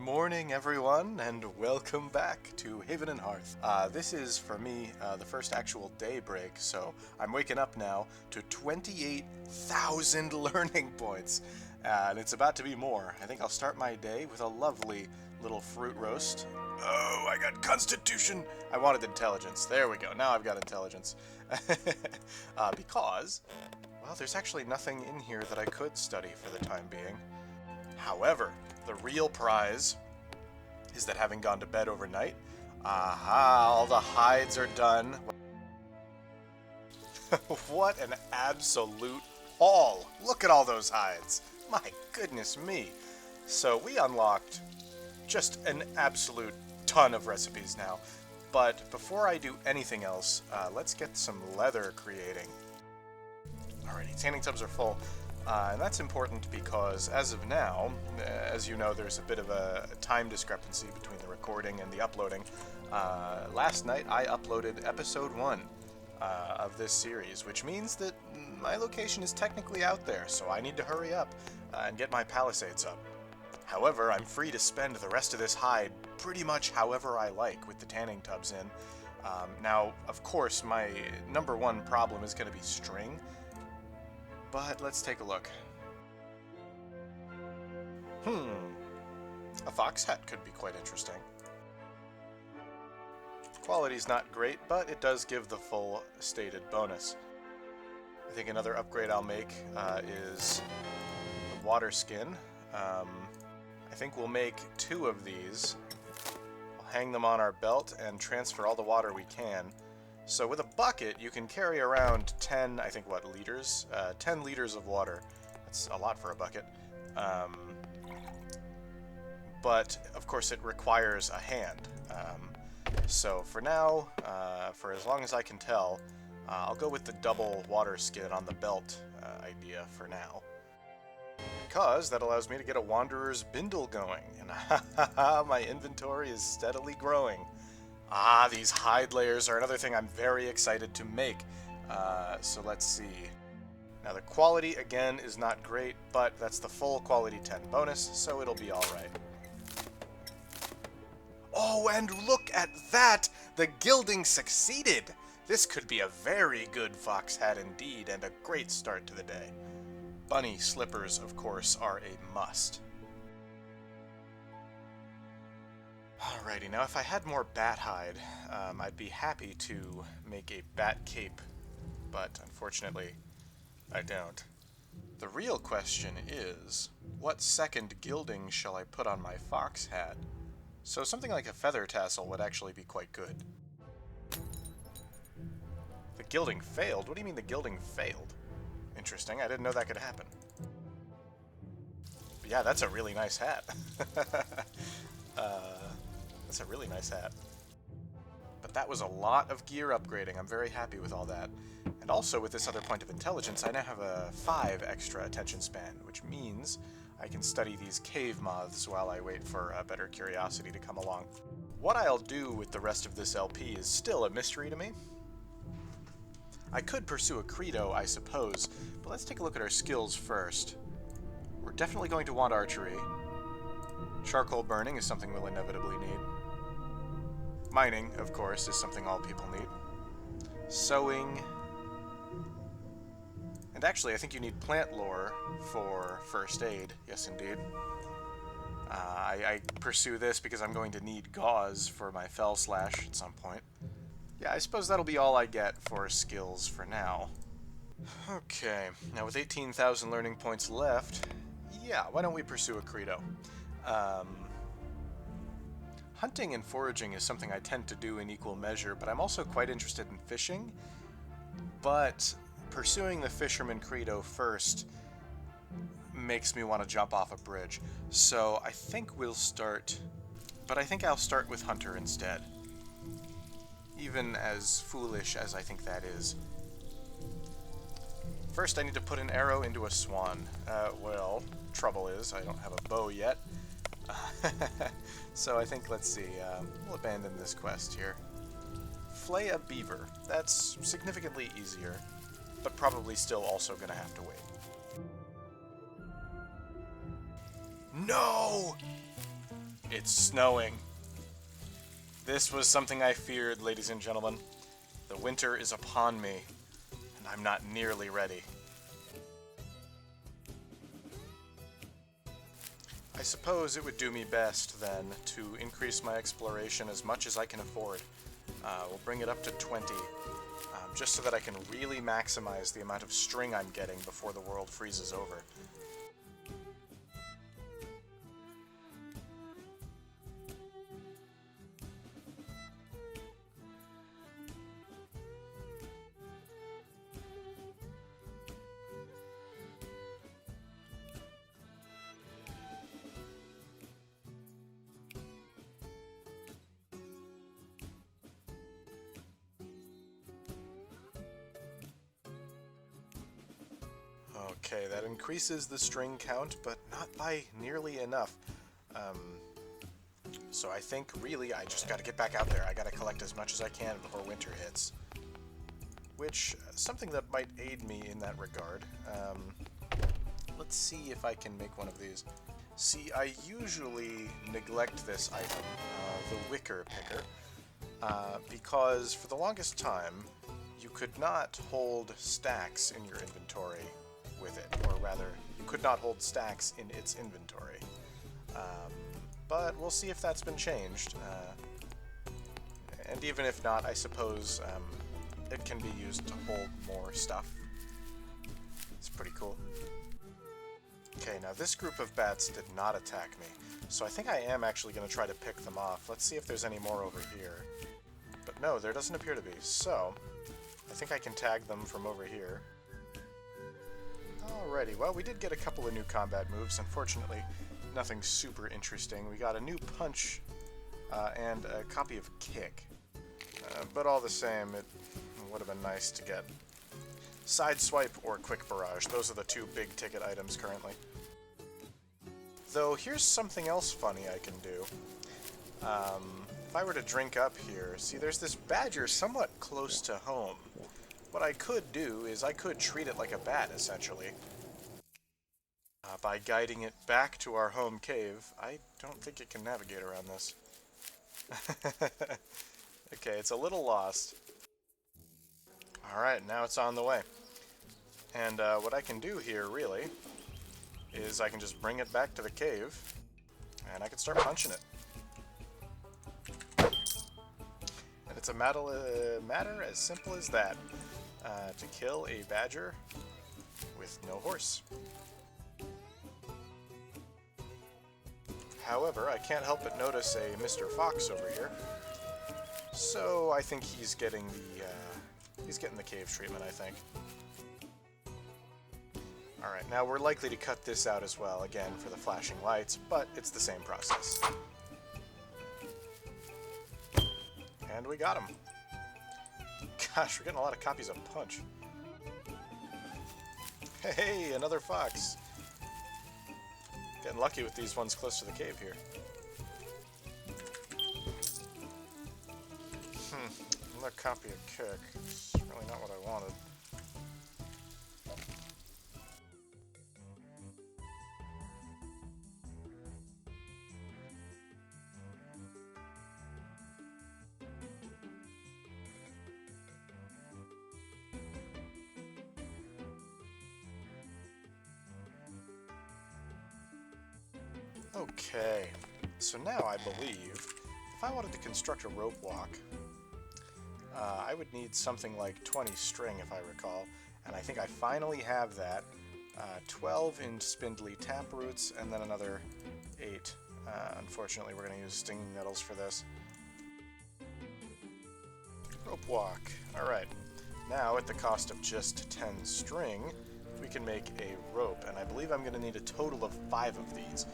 morning, everyone, and welcome back to Haven Hearth. This is, for me, the first actual day break, so I'm waking up now to 28,000 learning points, and it's about to be more. I think I'll start my day with a lovely little fruit roast. Oh, I got Constitution! I wanted Intelligence. There we go. Now I've got Intelligence. Because, well, there's actually nothing in here that I could study for the time being. However, the real prize is that having gone to bed overnight, all the hides are done. What an absolute haul! Look at all those hides! My goodness me! So we unlocked just an absolute ton of recipes now. But before I do anything else, let's get some leather creating. Alrighty, tanning tubs are full. And that's important because, as of now, as you know, there's a bit of a time discrepancy between the recording and the uploading. Last night, I uploaded episode 1 of this series, which means that my location is technically out there, so I need to hurry up and get my palisades up. However, I'm free to spend the rest of this hide pretty much however I like with the tanning tubs in. Now, of course, my number one problem is going to be string. But let's take a look. A fox hat could be quite interesting. Quality's not great, but it does give the full stated bonus. I think another upgrade I'll make is the Waterskin. I think we'll make 2 of these. We'll hang them on our belt and transfer all the water we can. So with a bucket, you can carry around 10, I think, what, liters? 10 liters of water. That's a lot for a bucket. But, of course, it requires a hand. So for now, for as long as I can tell, I'll go with the double water skin on the belt idea for now. Because that allows me to get a Wanderer's Bindle going. And my inventory is steadily growing. These hide layers are another thing I'm very excited to make. So let's see. Now the quality, again, is not great, but that's the full quality 10 bonus, so it'll be alright. Oh, and look at that! The gilding succeeded! This could be a very good fox hat indeed, and a great start to the day. Bunny slippers, of course, are a must. Alrighty, now if I had more bat hide, I'd be happy to make a bat cape, but unfortunately, I don't. The real question is, what second gilding shall I put on my fox hat? So something like a feather tassel would actually be quite good. The gilding failed? What do you mean the gilding failed? Interesting, I didn't know that could happen. But yeah, that's a really nice hat. That's a really nice hat. But that was a lot of gear upgrading. I'm very happy with all that. And also with this other point of intelligence, I now have a 5 extra attention span, which means I can study these cave moths while I wait for a better curiosity to come along. What I'll do with the rest of this LP is still a mystery to me. I could pursue a credo, I suppose, but let's take a look at our skills first. We're definitely going to want archery. Charcoal burning is something we'll inevitably need. Mining, of course, is something all people need. Sewing. And actually, I think you need plant lore for first aid. Yes, indeed. I pursue this because I'm going to need gauze for my fell slash at some point. Yeah, I suppose that'll be all I get for skills for now. Okay, now with 18,000 learning points left, yeah, why don't we pursue a credo? Hunting and foraging is something I tend to do in equal measure, but I'm also quite interested in fishing. But pursuing the fisherman credo first makes me want to jump off a bridge. So I think we'll start... But I think I'll start with hunter instead. Even as foolish as I think that is. First I need to put an arrow into a swan. Well, trouble is, I don't have a bow yet. So I think, let's see, we'll abandon this quest here. Flay a beaver. That's significantly easier, but probably still also gonna have to wait. No! It It's snowing. This was something I feared, ladies and gentlemen. The winter is upon me, and I'm not nearly ready. I suppose it would do me best, then, to increase my exploration as much as I can afford. We'll bring it up to 20, just so that I can really maximize the amount of string I'm getting before the world freezes over. Okay, that increases the string count, but not by nearly enough. So I think, really, I just gotta get back out there. I gotta collect as much as I can before winter hits. Which, something that might aid me in that regard. Let's see if I can make one of these. See, I usually neglect this item, the wicker picker, because for the longest time, you could not hold stacks in your inventory with it, or rather, you could not hold stacks in its inventory. But we'll see if that's been changed. And even if not, I suppose it can be used to hold more stuff. It's pretty cool. Okay, now this group of bats did not attack me, so I think I am actually going to try to pick them off. Let's see if there's any more over here. But no, there doesn't appear to be, so I think I can tag them from over here. Alrighty, well, we did get a couple of new combat moves. Unfortunately, nothing super interesting. We got a new punch and a copy of kick. But all the same, it would have been nice to get sideswipe or quick barrage. Those are the two big ticket items currently. Though, here's something else funny I can do. If I were to drink up here, see, there's this badger somewhat close to home. What I could do is I could treat it like a bat, essentially. By guiding it back to our home cave. I don't think it can navigate around this. Okay, it's a little lost. Alright, now it's on the way. And what I can do here, really, is I can just bring it back to the cave, and I can start punching it. And it's a matter as simple as that, to kill a badger with no horse. However, I can't help but notice a Mr. Fox over here, so I think he's getting the cave treatment, I think. Alright, now we're likely to cut this out as well, again, for the flashing lights, but it's the same process. And we got him. Gosh, we're getting a lot of copies of Punch. Hey, another fox. Getting lucky with these ones close to the cave here. Another copy of Kick. It's really not what I wanted. Okay, so now I believe if I wanted to construct a rope walk, I would need something like 20 string if I recall, and I think I finally have that. 12 in spindly taproots, and then another 8. Unfortunately, we're going to use stinging nettles for this. Rope walk. Alright, now at the cost of just 10 string, we can make a rope, and I believe I'm going to need a total of 5 of these.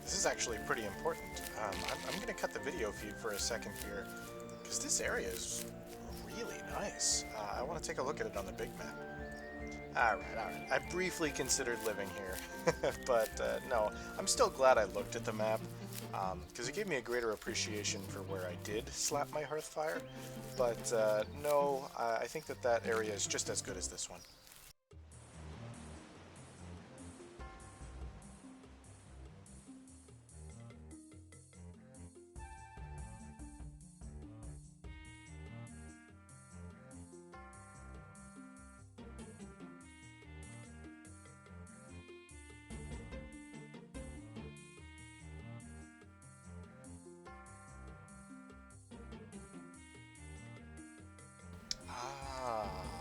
This is actually pretty important. I'm going to cut the video feed for a second here, because this area is really nice. I want to take a look at it on the big map. Alright. I briefly considered living here, but no, I'm still glad I looked at the map, because it gave me a greater appreciation for where I did slap my hearth fire, but no, I think that area is just as good as this one.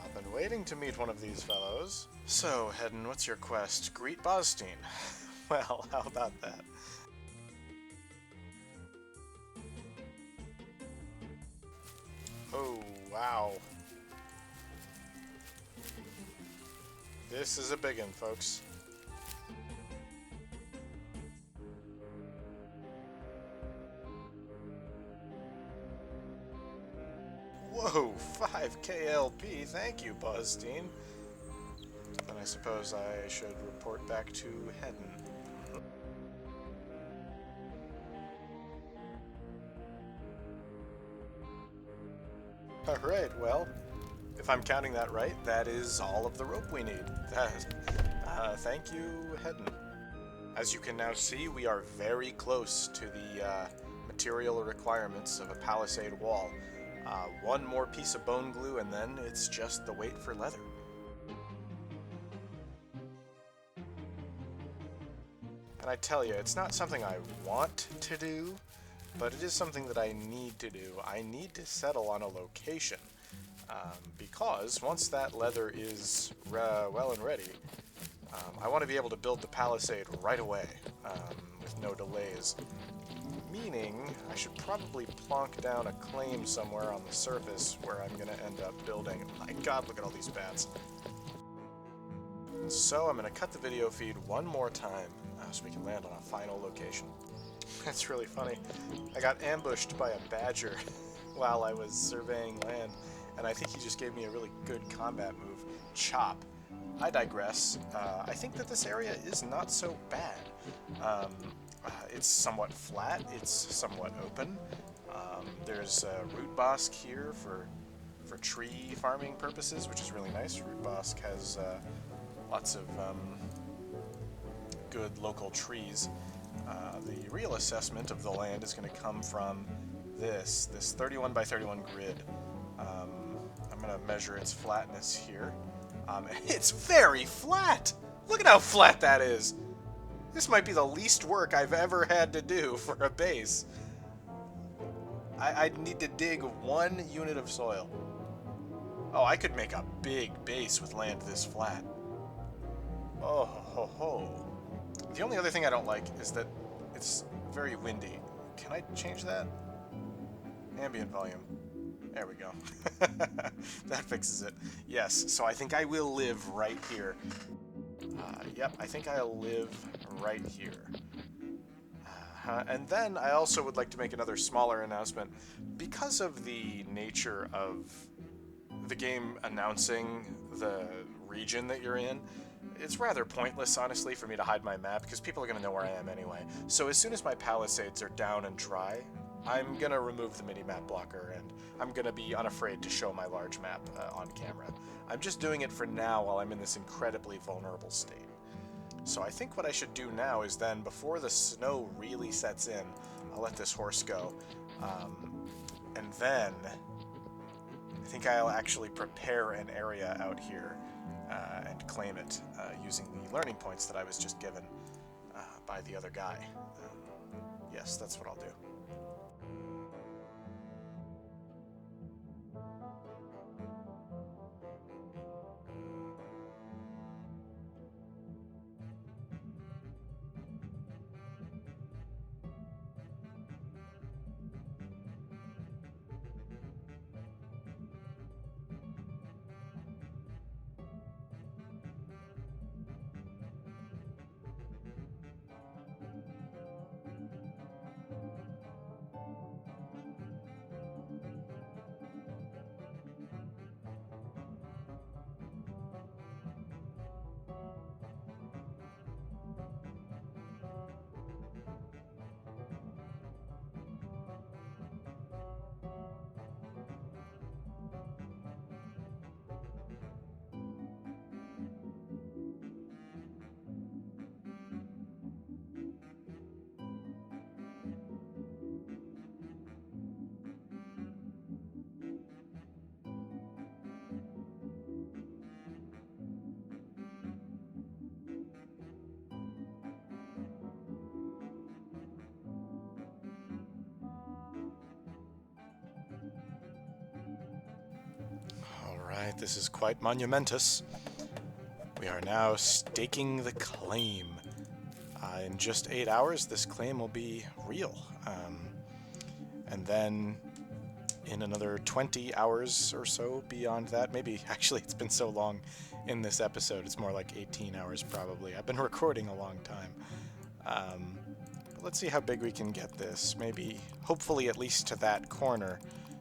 I've been waiting to meet one of these fellows. So, Hedden, what's your quest? Greet Bozstein. Well, how about that? Oh, wow. This is a big one, folks. Whoa, 5 KLP, thank you, Bozstein. Then I suppose I should report back to Hedden. Alright, well, if I'm counting that right, that is all of the rope we need. Thank you, Hedden. As you can now see, we are very close to the material requirements of a palisade wall. One more piece of bone glue, and then it's just the wait for leather. And I tell you, it's not something I want to do, but it is something that I need to do. I need to settle on a location, because once that leather is well and ready, I want to be able to build the palisade right away, with no delays. Meaning, I should probably plonk down a claim somewhere on the surface where I'm going to end up building. My god, look at all these bats. So I'm going to cut the video feed one more time, so we can land on a final location. That's really funny. I got ambushed by a badger while I was surveying land, and I think he just gave me a really good combat move, Chop. I digress. I think that this area is not so bad. It's somewhat flat, it's somewhat open. There's a root bosk here for tree farming purposes, which is really nice. Root bosk has lots of good local trees. The real assessment of the land is going to come from this 31 by 31 grid. I'm going to measure its flatness here. It's very flat! Look at how flat that is! This might be the least work I've ever had to do for a base. I'd need to dig 1 unit of soil. Oh, I could make a big base with land this flat. Oh ho ho. The only other thing I don't like is that it's very windy. Can I change that? Ambient volume. There we go. That fixes it. Yes, so I think I will live right here. Yep, I think I'll live right here. And then I also would like to make another smaller announcement. Because of the nature of the game announcing the region that you're in, it's rather pointless, honestly, for me to hide my map, because people are going to know where I am anyway. So as soon as my palisades are down and dry, I'm going to remove the mini-map blocker, and I'm going to be unafraid to show my large map on camera. I'm just doing it for now while I'm in this incredibly vulnerable state. So I think what I should do now is then, before the snow really sets in, I'll let this horse go. And then I think I'll actually prepare an area out here and claim it using the learning points that I was just given by the other guy. Yes, that's what I'll do. this is quite monumentous. We are now staking the claim. In just 8 hours, this claim will be real. And then in another 20 hours or so beyond that, maybe, actually it's been so long in this episode, it's more like 18 hours probably. I've been recording a long time. But let's see how big we can get this. Maybe, hopefully at least to that corner,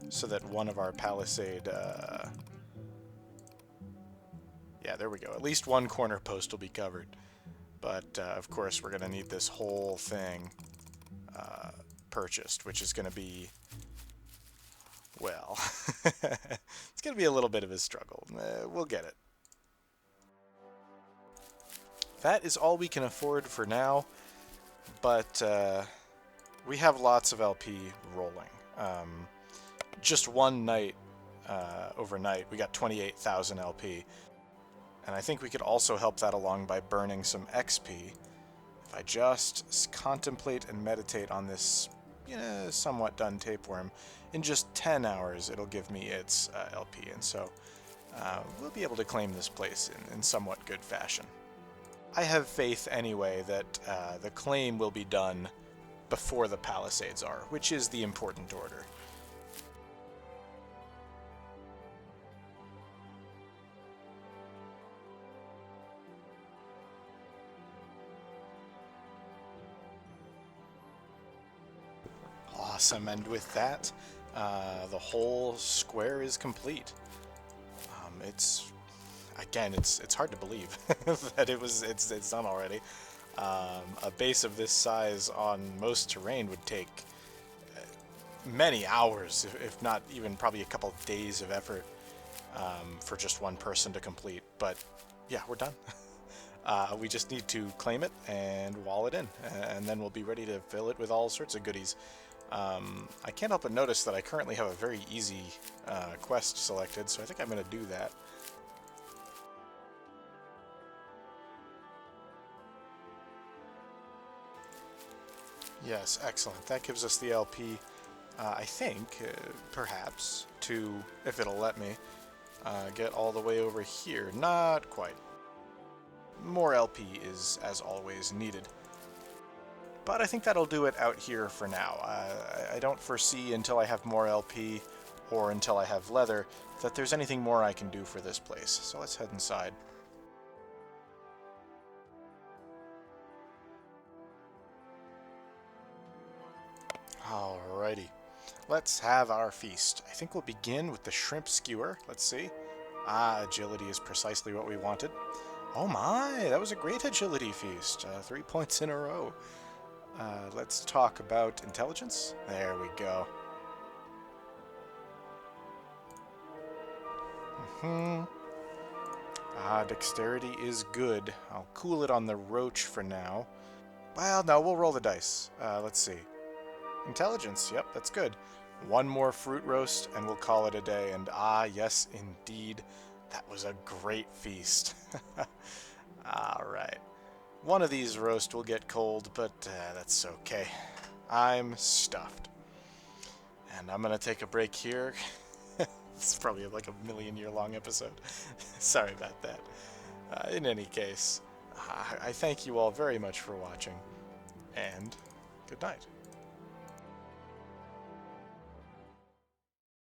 so that one of our palisade, yeah, there we go. At least one corner post will be covered. But, of course, we're going to need this whole thing purchased, which is going to be, well, it's going to be a little bit of a struggle. We'll get it. That is all we can afford for now, but we have lots of LP rolling. Just one night, overnight, we got 28,000 LP. And I think we could also help that along by burning some XP. If I just contemplate and meditate on this somewhat done tapeworm, in just 10 hours it'll give me its LP. And so we'll be able to claim this place in somewhat good fashion. I have faith anyway that the claim will be done before the Palisades are, which is the important order. Awesome, and with that, the whole square is complete. It's hard to believe that it's done already. A base of this size on most terrain would take many hours, if not even probably a couple of days of effort for just one person to complete. But yeah, we're done. We just need to claim it and wall it in, and then we'll be ready to fill it with all sorts of goodies. I can't help but notice that I currently have a very easy quest selected, so I think I'm going to do that. Yes, excellent. That gives us the LP, I think, perhaps, to, if it'll let me, get all the way over here. Not quite. More LP is, as always, needed. But I think that'll do it out here for now. I don't foresee, until I have more LP, or until I have leather, that there's anything more I can do for this place. So let's head inside. Alrighty. Let's have our feast. I think we'll begin with the shrimp skewer. Let's see. Agility is precisely what we wanted. Oh my, that was a great agility feast. 3 points in a row. Let's talk about intelligence. There we go. Dexterity is good. I'll cool it on the roach for now. Well, no, we'll roll the dice. Let's see. Intelligence, yep, that's good. One more fruit roast and we'll call it a day. And yes, indeed, that was a great feast. Alright. One of these roast will get cold, but that's okay. I'm stuffed. And I'm going to take a break here. It's probably like a million-year-long episode. Sorry about that. In any case, I thank you all very much for watching, and good night.